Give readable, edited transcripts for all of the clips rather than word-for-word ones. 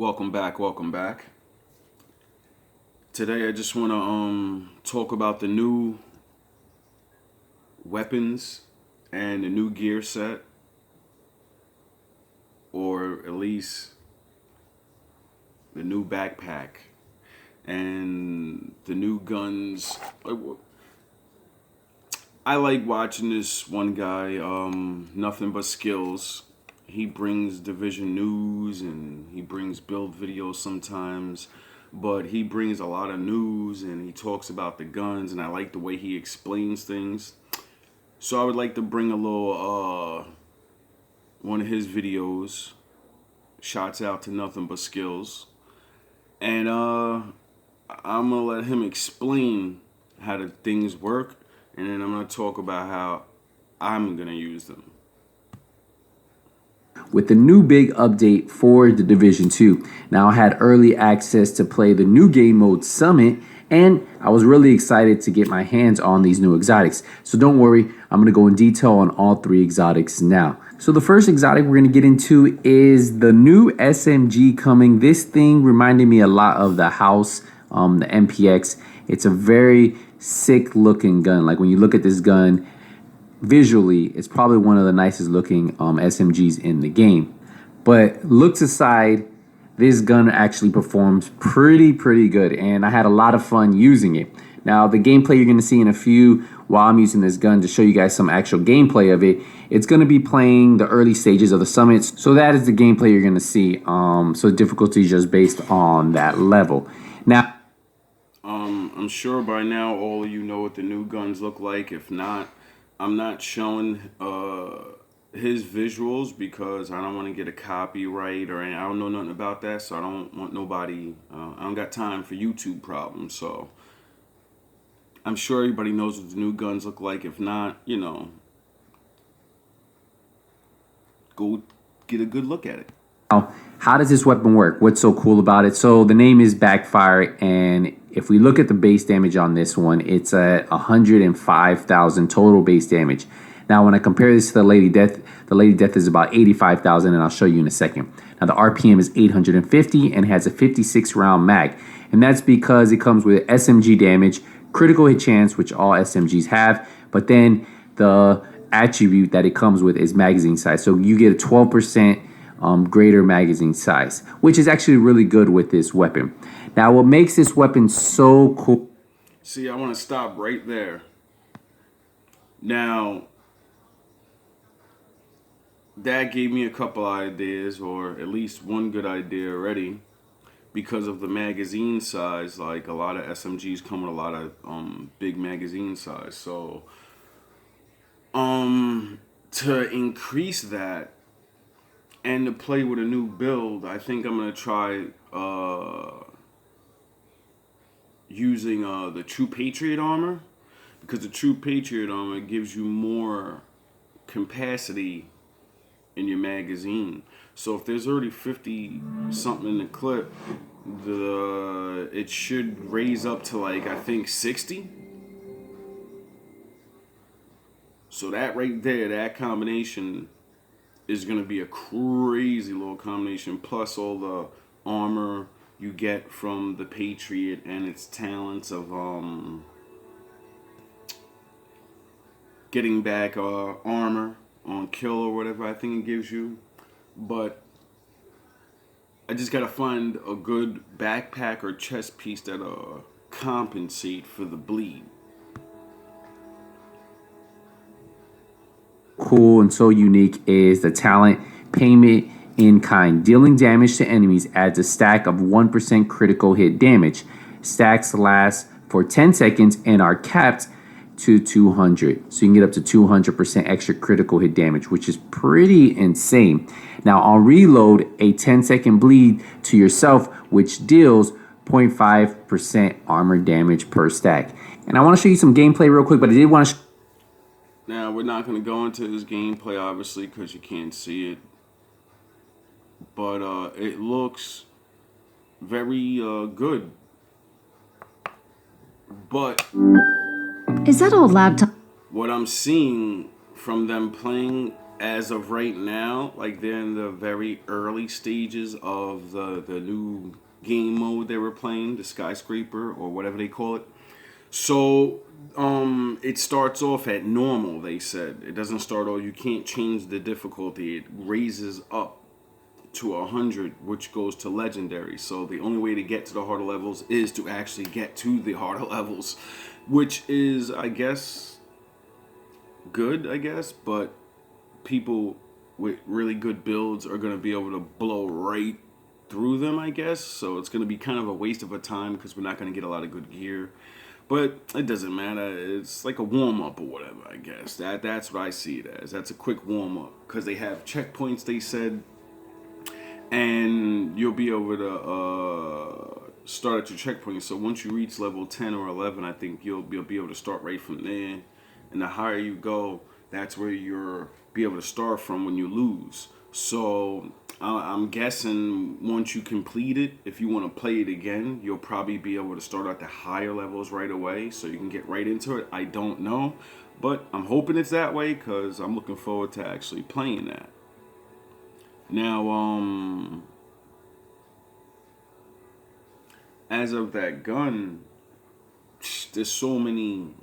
Welcome back, welcome back. Today I just want to talk about the new weapons and the new gear set, or at least the new backpack and the new guns. I like watching this one guy, Nothing But Skills. He brings division news and he brings build videos sometimes, but he brings a lot of news and he talks about the guns, and I like the way he explains things. So I would like to bring a little one of his videos. Shouts out to Nothing But Skills, and I'm gonna let him explain how the things work, and then I'm gonna talk about how I'm gonna use them. With the new big update for the Division 2. Now I had early access to play the new game mode Summit, and I was really excited to get my hands on these new exotics. So don't worry, I'm going to go in detail on all three exotics now. So the first exotic we're going to get into is the new SMG coming. This thing reminded me a lot of the House, the MPX. It's a very sick looking gun. Like when you look at this gun, visually, it's probably one of the nicest looking SMGs in the game. But looks aside, this gun actually performs pretty good, and I had a lot of fun using it. Now, the gameplay you're going to see in a few while I'm using this gun to show you guys some actual gameplay of it, it's going to be playing the early stages of the summits. So that is the gameplay you're going to see. So difficulty is just based on that level. Now, I'm sure by now all of you know what the new guns look like. If not, I'm not showing his visuals because I don't want to get a copyright or anything. I don't know nothing about that, so I don't want nobody. I don't got time for YouTube problems. So I'm sure everybody knows what the new guns look like. If not, go get a good look at it. how does this weapon work? What's so cool about it? So the name is Backfire, and if we look at the base damage on this one, it's at 105,000 total base damage. Now, when I compare this to the Lady Death is about 85,000, and I'll show you in a second. Now, the RPM is 850 and has a 56 round mag, and that's because it comes with SMG damage, critical hit chance, which all SMGs have, but then the attribute that it comes with is magazine size. So you get a 12% greater magazine size, which is actually really good with this weapon. Now, what makes this weapon so cool? See, I want to stop right there. Now, that gave me a couple ideas, or at least one good idea already, because of the magazine size. Like a lot of SMGs come with a lot of big magazine size. So, to increase that and to play with a new build, I think I'm gonna try using the True Patriot armor, because the True Patriot armor gives you more capacity in your magazine. So if there's already 50 something in the clip, it should raise up to, like, I think 60. So that right there, that combination is going to be a crazy little combination, plus all the armor you get from the Patriot and its talents of getting back armor on kill or whatever I think it gives you. But I just gotta find a good backpack or chest piece that compensate for the bleed. Cool and so unique is the talent Payment in Kind. Dealing damage to enemies adds a stack of 1% critical hit damage. Stacks last for 10 seconds and are capped to 200. So you can get up to 200% extra critical hit damage, which is pretty insane. Now, on reload, a 10-second bleed to yourself, which deals 0.5% armor damage per stack. And I want to show you some gameplay real quick, but I did want to Now, we're not going to go into this gameplay, obviously, because you can't see it. But it looks very good. But Is that old laptop? what I'm seeing from them playing as of right now, like they're in the very early stages of the new game mode they were playing, the skyscraper or whatever they call it. So it starts off at normal. They said it doesn't start off. You can't change the difficulty. It raises up to 100, which goes to legendary. So the only way to get to the harder levels is to actually get to the harder levels, which is, I guess, good. I guess, but people with really good builds are going to be able to blow right through them, I guess. So it's going to be kind of a waste of a time because we're not going to get a lot of good gear. But it doesn't matter. It's like a warm up or whatever, I guess. That's what I see it as. That's a quick warm up because they have checkpoints. They said, and you'll be able to start at your checkpoint. So once you reach level 10 or 11, I think you'll be able to start right from there. And the higher you go, that's where you'll be able to start from when you lose. So I'm guessing once you complete it, if you want to play it again, you'll probably be able to start at the higher levels right away so you can get right into it. I don't know, but I'm hoping it's that way because I'm looking forward to actually playing that. Now, as of that gun, there's so many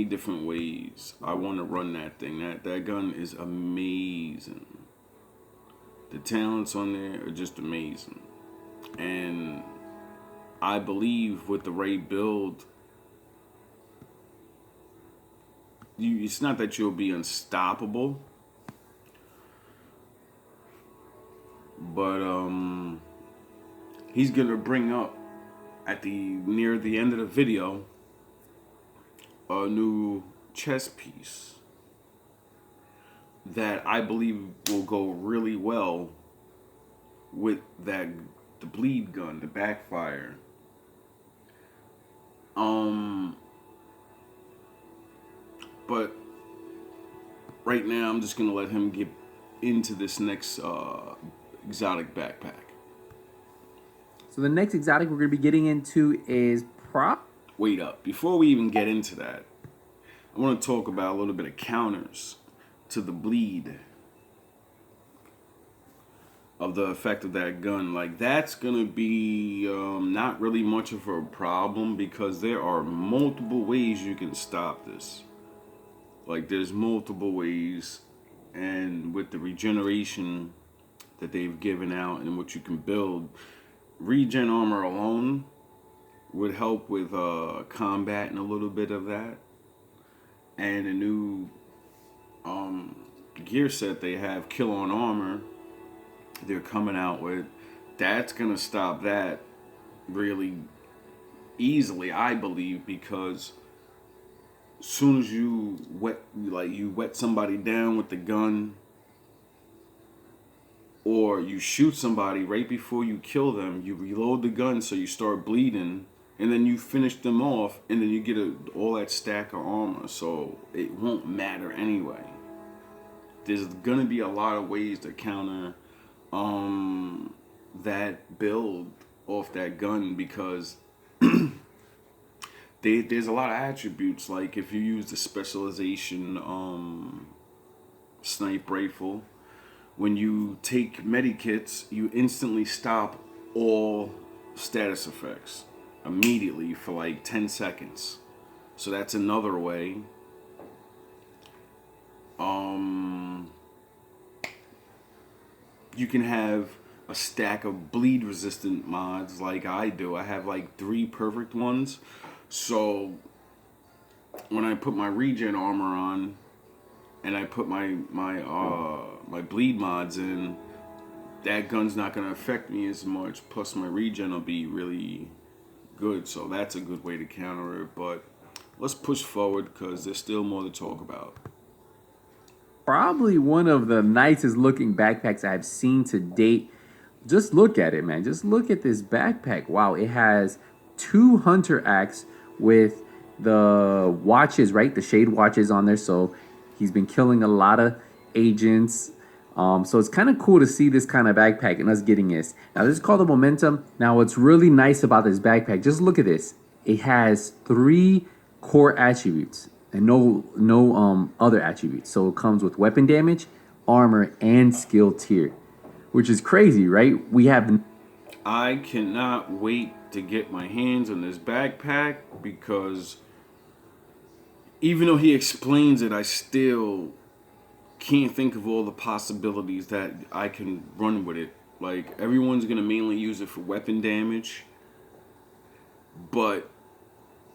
different ways I want to run that thing. That gun is amazing. The talents on there are just amazing. And I believe with the right build, it's not that you'll be unstoppable, but he's gonna bring up at near the end of the video a new chess piece that I believe will go really well with the bleed gun, the backfire. But right now I'm just gonna let him get into this next exotic backpack. So the next exotic we're going to be getting into is Wait up. Before we even get into that, I want to talk about a little bit of counters to the bleed of the effect of that gun. Like, that's going to be not really much of a problem because there are multiple ways you can stop this. Like, there's multiple ways, and with the regeneration that they've given out and what you can build, regen armor alone would help with combat and a little bit of that. And a new gear set they have, kill on armor, they're coming out with. That's gonna stop that really easily, I believe, because soon as you wet somebody down with the gun, or you shoot somebody right before you kill them, you reload the gun so you start bleeding, and then you finish them off, and then you get all that stack of armor, so it won't matter anyway. There's gonna be a lot of ways to counter that build off that gun because there's a lot of attributes. Like if you use the specialization snipe rifle, when you take medikits, you instantly stop all status effects immediately for like 10 seconds. So that's another way. You can have a stack of bleed resistant mods like I do. I have like 3 perfect ones. So when I put my regen armor on and I put my bleed mods in, that gun's not gonna affect me as much. Plus my regen will be really good. So that's a good way to counter it. But let's push forward because there's still more to talk about. probably one of the nicest looking backpacks I've seen to date. Just look at it, man. Just look at this backpack. Wow, it has 2 hunter axe with the watches, right? The shade watches on there. So he's been killing a lot of agents. So it's kind of cool to see this kind of backpack and us getting this. Now this is called the Momentum. Now what's really nice about this backpack, just look at this. It has 3 core attributes. and no other attributes. So it comes with weapon damage, armor, and skill tier, which is crazy, right? We have I cannot wait to get my hands on this backpack because even though he explains it, I still can't think of all the possibilities that I can run with it. Like everyone's gonna mainly use it for weapon damage, but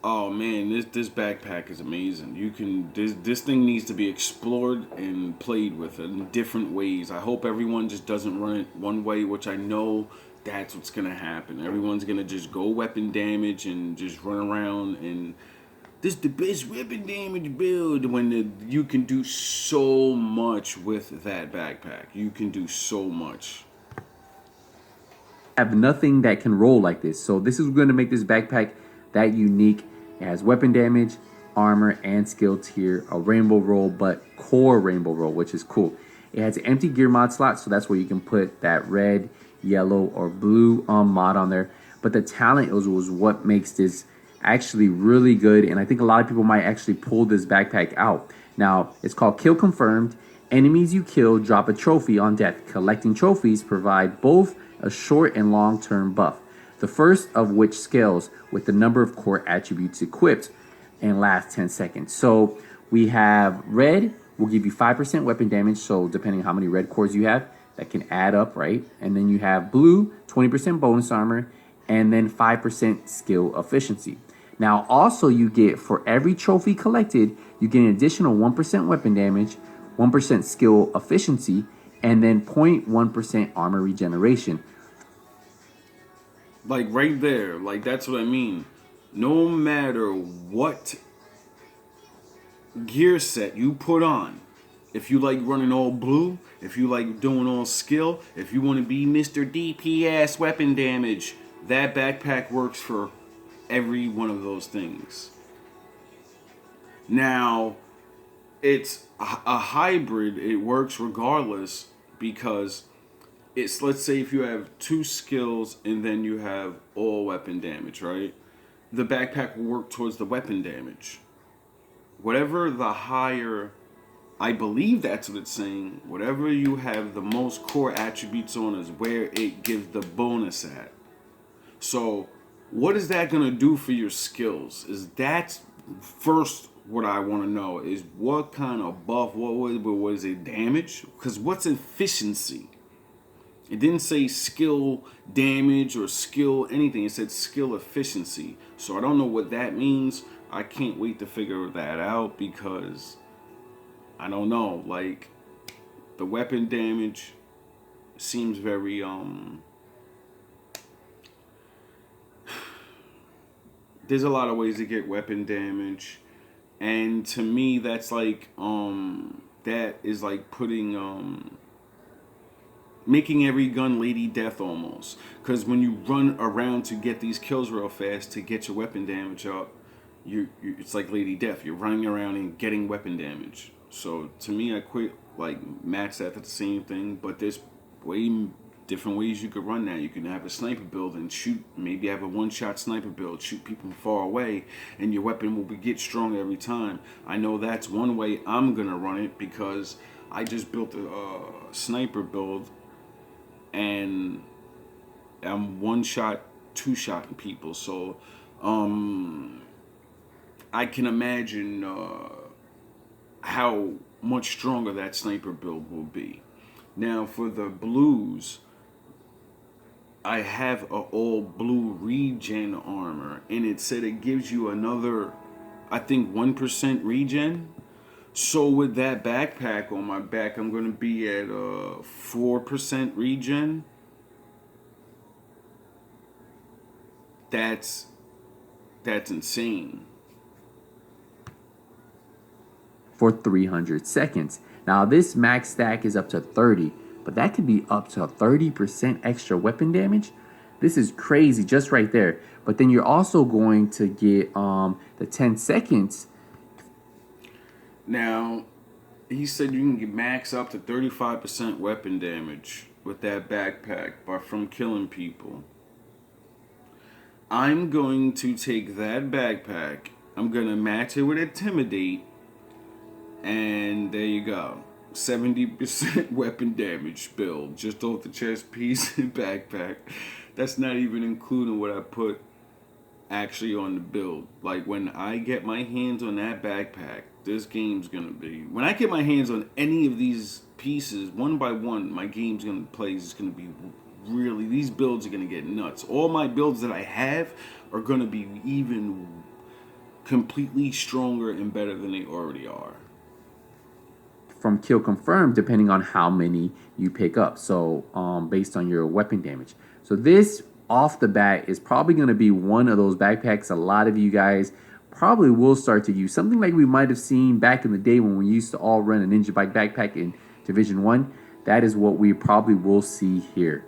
oh man, this backpack is amazing. You can this thing needs to be explored and played with in different ways. I hope everyone just doesn't run it one way, which I know that's what's gonna happen. Everyone's gonna just go weapon damage and just run around and this the best weapon damage build when you can do so much with that backpack. You can do so much. have nothing that can roll like this. So this is going to make this backpack that unique. It has weapon damage, armor, and skill tier, a rainbow roll, but core rainbow roll, which is cool. It has an empty gear mod slot, so that's where you can put that red, yellow, or blue mod on there. But the talent was what makes this actually really good, and I think a lot of people might actually pull this backpack out. Now, it's called Kill Confirmed. Enemies you kill drop a trophy on death. Collecting trophies provide both a short and long-term buff, the first of which scales with the number of core attributes equipped and lasts 10 seconds. So we have red will give you 5% weapon damage, so depending on how many red cores you have, that can add up, right? And then you have blue, 20% bonus armor, and then 5% skill efficiency. Now also you get, for every trophy collected, you get an additional 1% weapon damage, 1% skill efficiency, and then 0.1% armor regeneration. Like right there, like that's what I mean. No matter what gear set you put on, if you like running all blue, if you like doing all skill, if you want to be Mr. DPS weapon damage, that backpack works for every one of those things. Now, it's a hybrid. It works regardless because it's, let's say if you have two skills and then you have all weapon damage, right? The backpack will work towards the weapon damage. Whatever the higher, I believe that's what it's saying. Whatever you have the most core attributes on is where it gives the bonus at. So, what is that gonna do for your skills? Is that first what I want to know is what kind of buff? Was it damage? Because what's efficiency? It didn't say skill damage or skill anything. It said skill efficiency. So I don't know what that means. I can't wait to figure that out because I don't know. Like the weapon damage seems very there's a lot of ways to get weapon damage, and to me that's like that is like putting making every gun Lady Death almost. Because when you run around to get these kills real fast to get your weapon damage up, it's like Lady Death. You're running around and getting weapon damage. So to me, I quit like match that to the same thing. But there's way different ways you could run that. You can have a sniper build and shoot. Maybe have a one-shot sniper build, shoot people far away, and your weapon will get stronger every time. I know that's one way I'm gonna run it because I just built a sniper build. And I'm one shot, two shotting people. So I can imagine how much stronger that sniper build will be. Now for the blues, I have a all blue regen armor, and it said it gives you another, I think 1% regen. So with that backpack on my back, I'm gonna be at 4% regen. That's insane. For 300 seconds. Now this max stack is up to 30, but that could be up to 30% extra weapon damage. This is crazy just right there. But then you're also going to get the 10 seconds. Now, he said you can get max up to 35% weapon damage with that backpack from killing people. I'm going to take that backpack. I'm going to match it with Intimidate. And there you go. 70% weapon damage build just off the chest piece and backpack. That's not even including what I put actually on the build. Like when I get my hands on that backpack, this game's gonna be. When I get my hands on any of these pieces, one by one, my game's gonna play is gonna be really. These builds are gonna get nuts. All my builds that I have are gonna be even completely stronger and better than they already are. From kill confirmed depending on how many you pick up. So based on your weapon damage. So this off the bat is probably going to be one of those backpacks a lot of you guys probably will start to use. Something like we might have seen back in the day when we used to all run a Ninja Bike backpack in Division 1. That is what we probably will see here.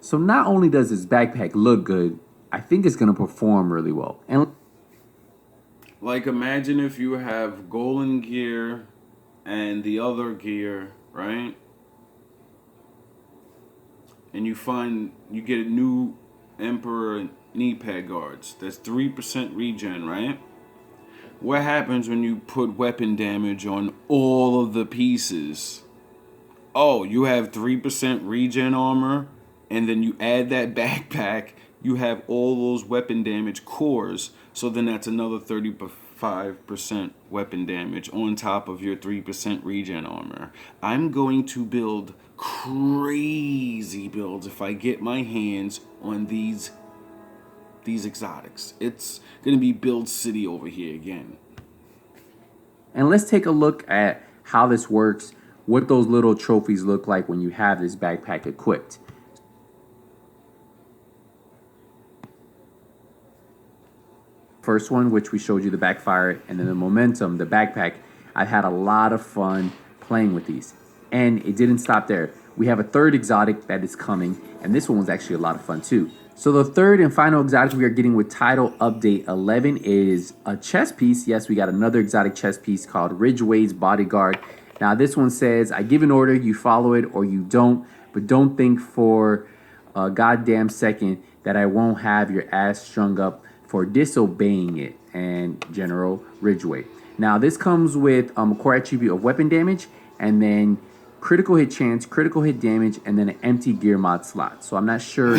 So not only does this backpack look good, I think it's going to perform really well. And like imagine if you have golden gear and the other gear, right? And you get a new Emperor knee pad guards. That's 3% regen, right? What happens when you put weapon damage on all of the pieces? Oh, you have 3% regen armor, and then you add that backpack, you have all those weapon damage cores, so then that's another 35% weapon damage on top of your 3% regen armor. I'm going to build crazy builds if I get my hands on these exotics. It's gonna be build city over here again. And let's take a look at how this works, what those little trophies look like when you have this backpack equipped. First one, which we showed you the backfire, and then the momentum, the backpack. I've had a lot of fun playing with these. And it didn't stop there. We have a third exotic that is coming, and this one was actually a lot of fun too. So the third and final exotic we are getting with title update 11 is a chest piece. Yes, we got another exotic chest piece called Ridgeway's Bodyguard. Now this one says, I give an order, you follow it or you don't, but don't think for a goddamn second that I won't have your ass strung up for disobeying it. And General Ridgeway. Now this comes with a core attribute of weapon damage, and then critical hit chance, critical hit damage, and then an empty gear mod slot. So I'm not sure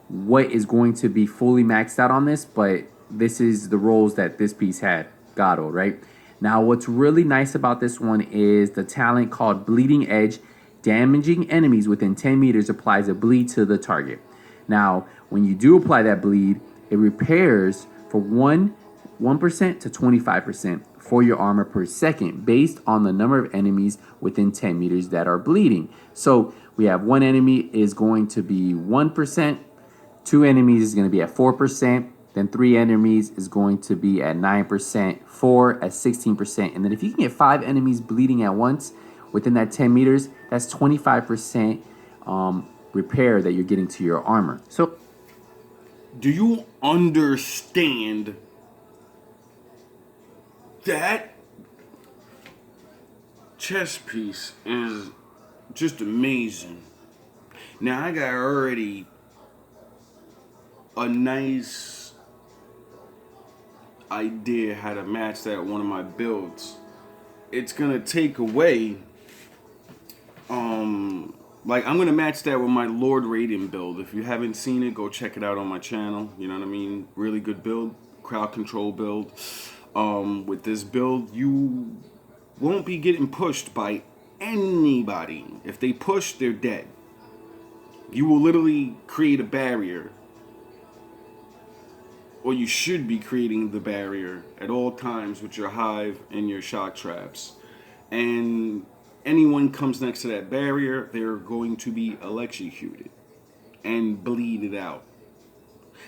what is going to be fully maxed out on this, but this is the roles that this piece had. Gato, right? Now what's really nice about this one is the talent called Bleeding Edge. Damaging enemies within 10 meters applies a bleed to the target. Now, when you do apply that bleed, it repairs for 1% to 25% for your armor per second based on the number of enemies within 10 meters that are bleeding. So we have one enemy is going to be 1%, two enemies is going to be at 4%, then three enemies is going to be at 9%, four at 16%. And then if you can get 5 enemies bleeding at once within that 10 meters, that's 25% repair that you're getting to your armor. So do you understand that chess piece is just amazing? Now I got already a nice idea how to match that with one of my builds. It's gonna take away like I'm gonna match that with my Lord Raiden build. If you haven't seen it, go check it out on my channel. You know what I mean? Really good build, crowd control build. With this build, you won't be getting pushed by anybody. If they push, they're dead. You will literally create a barrier, or you should be creating the barrier at all times with your hive and your shock traps. And anyone comes next to that barrier, they're going to be electrocuted and bleeded out.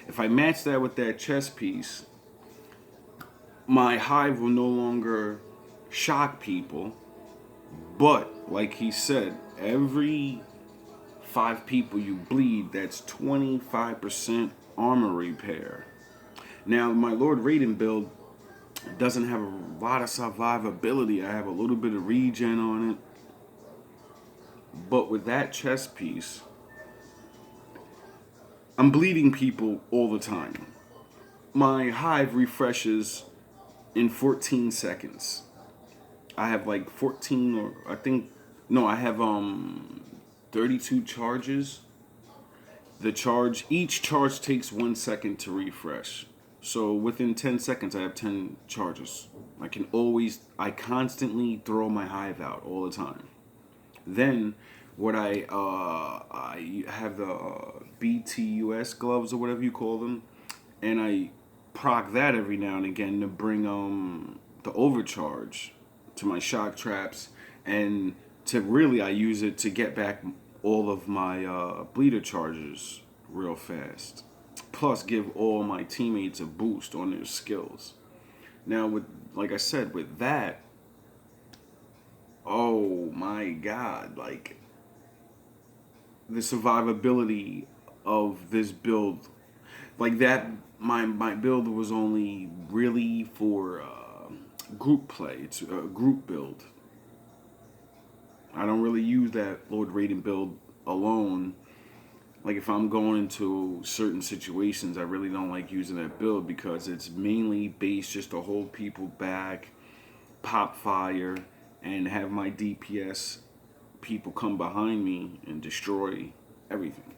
If I match that with that chess piece, my hive will no longer shock people, but like he said, every 5 people you bleed, that's 25% armor repair. Now my Lord Raiden build doesn't have a lot of survivability. I have a little bit of regen on it. But with that chess piece, I'm bleeding people all the time. My hive refreshes in 14 seconds. I have like 14 or I think no, I have 32 charges. Each charge takes 1 second to refresh. So within 10 seconds, I have 10 charges. I constantly throw my hive out all the time. Then, I have the BTUS gloves or whatever you call them, and I proc that every now and again to bring the overcharge to my shock traps, and to really I use it to get back all of my bleeder charges real fast. Plus, give all my teammates a boost on their skills. Now, with like I said, with that, oh my god, like the survivability of this build, like that, my build was only really for group play. It's a group build. I don't really use that Lord Raiden build alone. Like if I'm going into certain situations, I really don't like using that build because it's mainly based just to hold people back, pop fire, and have my DPS people come behind me and destroy everything.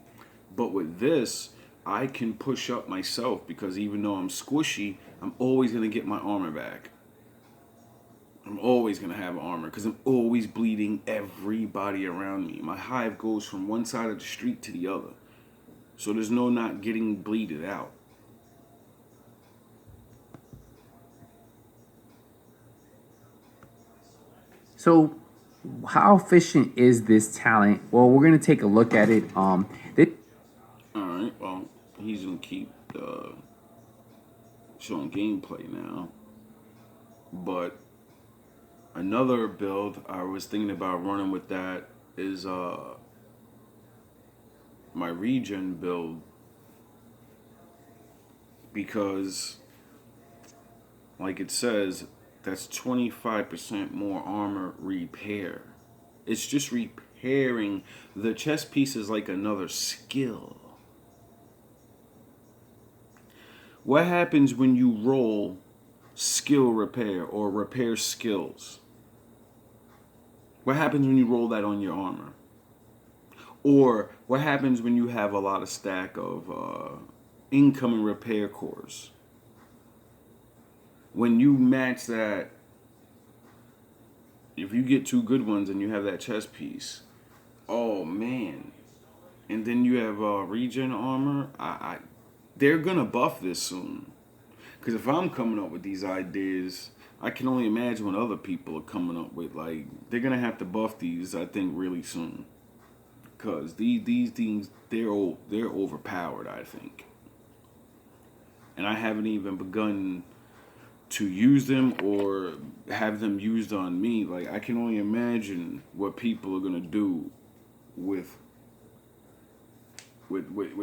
But with this, I can push up myself because even though I'm squishy, I'm always going to get my armor back. I'm always going to have armor because I'm always bleeding everybody around me. My hive goes from one side of the street to the other. So there's no not getting bleeded out. So, how efficient is this talent? Well, we're gonna take a look at it. Alright, well, he's going to keep showing gameplay now. But another build I was thinking about running with that is my regen build, because like it says, that's 25% more armor repair. It's just repairing the chest piece is like another skill. What happens when you roll skill repair or repair skills? What happens when you roll that on your armor? Or what happens when you have a lot of stack of incoming repair cores? When you match that, if you get two good ones and you have that chest piece, oh man. And then you have regen armor, they're gonna buff this soon. Because if I'm coming up with these ideas, I can only imagine what other people are coming up with. Like, they're gonna have to buff these, I think, really soon. Because these things, they're overpowered, I think. And I haven't even begun to use them or have them used on me. Like, I can only imagine what people are gonna do with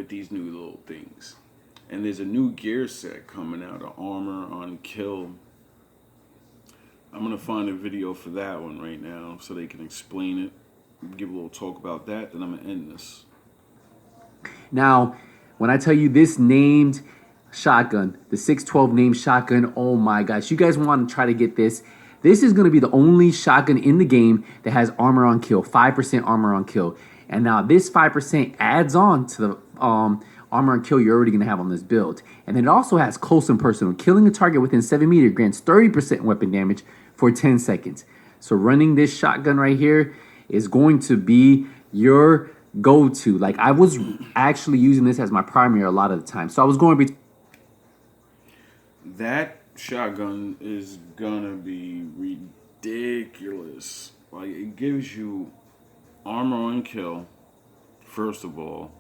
these new little things. And there's a new gear set coming out, an armor on kill. I'm gonna find a video for that one right now so they can explain it, give a little talk about that, then I'm gonna end this. Now, when I tell you this named shotgun, the 612 named shotgun, oh my gosh, you guys want to try to get this. This is going to be the only shotgun in the game that has armor on kill, 5% armor on kill. And now this 5% adds on to the armor on kill you're already going to have on this build. And then it also has close and personal. Killing a target within 7 meters grants 30% weapon damage for 10 seconds. So running this shotgun right here is going to be your go-to. Like, I was actually using this as my primary a lot of the time. So I was going to be... That shotgun is gonna be ridiculous. Like, it gives you armor on kill, first of all,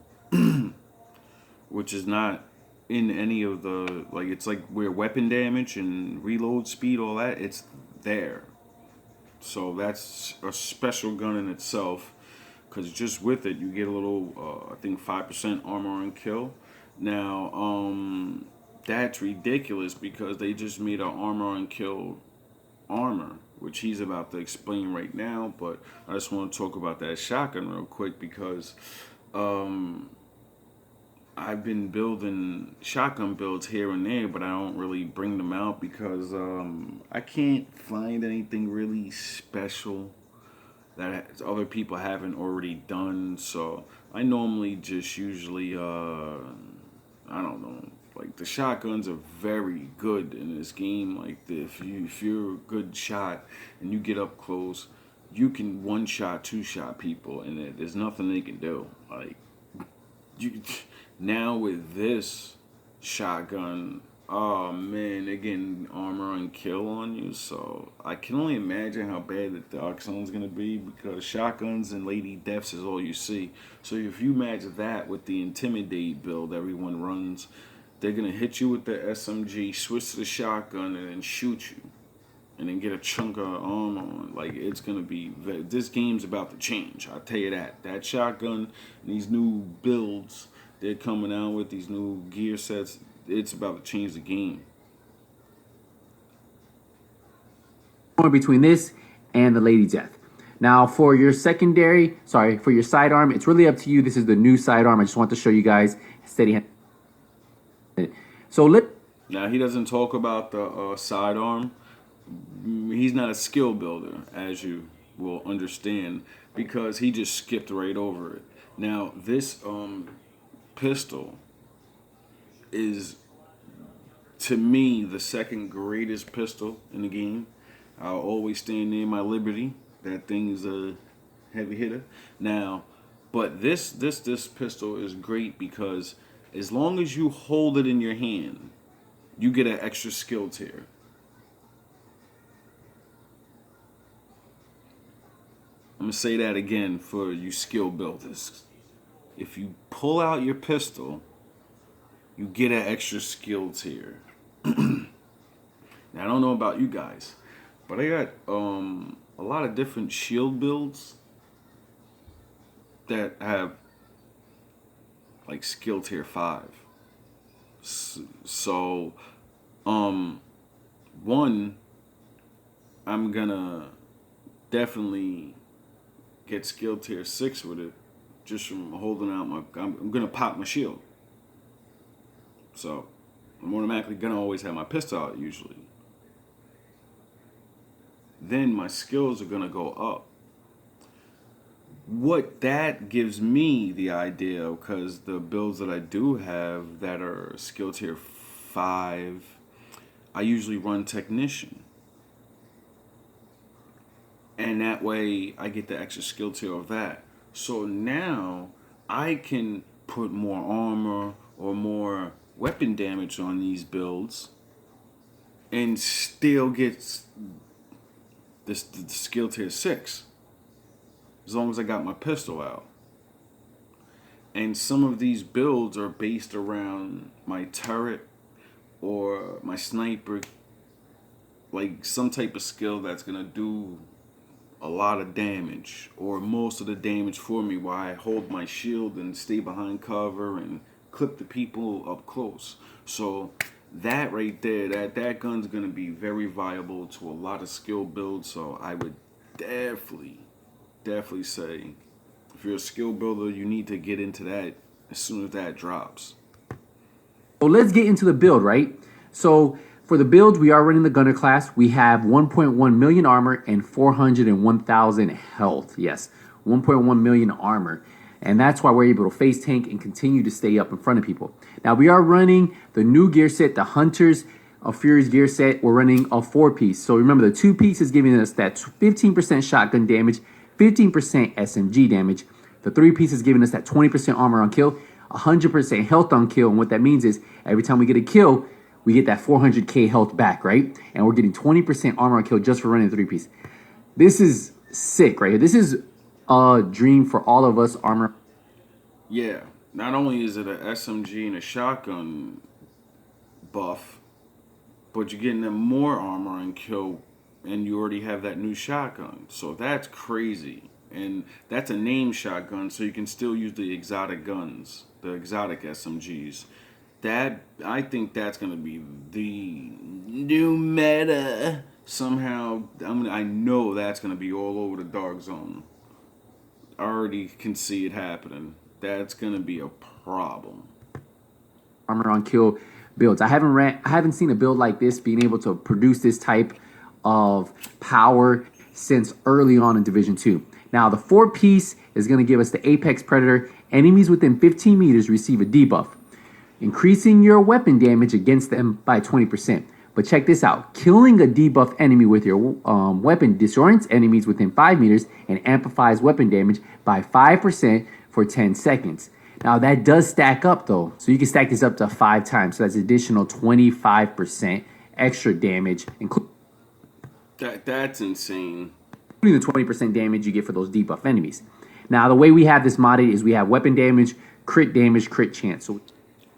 which is not in any of the, like, it's like where weapon damage and reload speed, all that, it's there. So that's a special gun in itself, because just with it you get a little I think 5% armor on kill. Now that's ridiculous because they just made an armor on kill armor, which he's about to explain right now. But I just want to talk about that shotgun real quick because I've been building shotgun builds here and there, but I don't really bring them out because I can't find anything really special that other people haven't already done. So I normally just usually I don't know. Like the shotguns are very good in this game. Like if you're a good shot and you get up close, you can one shot, two shot people, and there's nothing they can do. Like you now with this shotgun, oh man, they're getting armor and kill on you. So I can only imagine how bad the Dark Zone's gonna be because shotguns and lady deaths is all you see. So if you match that with the intimidate build everyone runs, they're gonna hit you with the SMG, switch to the shotgun, and then shoot you, and then get a chunk of armor on. Like it's gonna be this game's about to change. I'll tell you that. That shotgun and these new builds they're coming out with, these new gear sets, it's about to change the game. Between this and the Lady Death. Now for your secondary, sorry, for your sidearm, it's really up to you. This is the new sidearm. I just want to show you guys steady hand. So Now he doesn't talk about the sidearm. He's not a skill builder, as you will understand, because he just skipped right over it. Now this pistol is to me the second greatest pistol in the game. I'll always stand near my Liberty. That thing's a heavy hitter. Now, but this pistol is great because as long as you hold it in your hand, you get an extra skill tier. I'm gonna say that again for you skill builders. If you pull out your pistol, you get an extra skill tier. Now I don't know about you guys, but I got a lot of different shield builds that have like skill tier 5. So one, I'm gonna definitely get skill tier 6 with it just from holding out my I'm gonna pop my shield. So I'm automatically gonna always have my pistol out usually. Then my skills are gonna go up. What that gives me the idea, because the builds that I do have that are skill tier 5, I usually run technician. And that way I get the extra skill tier of that. So now I can put more armor or more weapon damage on these builds and still get this the skill tier 6 as long as I got my pistol out. And some of these builds are based around my turret or my sniper, like some type of skill that's gonna do a lot of damage or most of the damage for me while I hold my shield and stay behind cover and clip the people up close. So that right there, that gun's gonna be very viable to a lot of skill builds. So I would definitely say if you're a skill builder, you need to get into that as soon as that drops. So let's get into the build, right? So for the build, we are running the gunner class. We have 1.1 million armor and 401,000 health. Yes, 1.1 million armor. And that's why we're able to face tank and continue to stay up in front of people. Now we are running the new gear set, the Hunters of Fury's gear set. We're running a 4-piece. So remember, the 2-piece is giving us that 15% shotgun damage, 15% SMG damage. The 3-piece is giving us that 20% armor on kill, 100% health on kill. And what that means is every time we get a kill, we get that 400k health back, right? And we're getting 20% armor on kill just for running the 3-piece. This is sick right here. This is a dream for all of us armor. Yeah, not only is it a SMG and a shotgun buff, but you're getting them more armor and kill, and you already have that new shotgun. So that's crazy. And that's a name shotgun, so you can still use the exotic guns, the exotic SMGs. That I think that's gonna be the new meta. Somehow, I know that's gonna be all over the Dark Zone. I already can see it happening. That's gonna be a problem. armor on kill builds. I haven't seen a build like this being able to produce this type of power since early on in Division 2. Now the 4-piece is going to give us the Apex Predator. Enemies within 15 meters receive a debuff, increasing your weapon damage against them by 20%. But check this out. Killing a debuff enemy with your weapon disorients enemies within 5 meters and amplifies weapon damage by 5% for 10 seconds. Now that does stack up though. So you can stack this up to 5 times. So that's additional 25% extra damage, including That's insane. the 20% damage you get for those debuff enemies. Now the way we have this modded is we have weapon damage, crit chance. So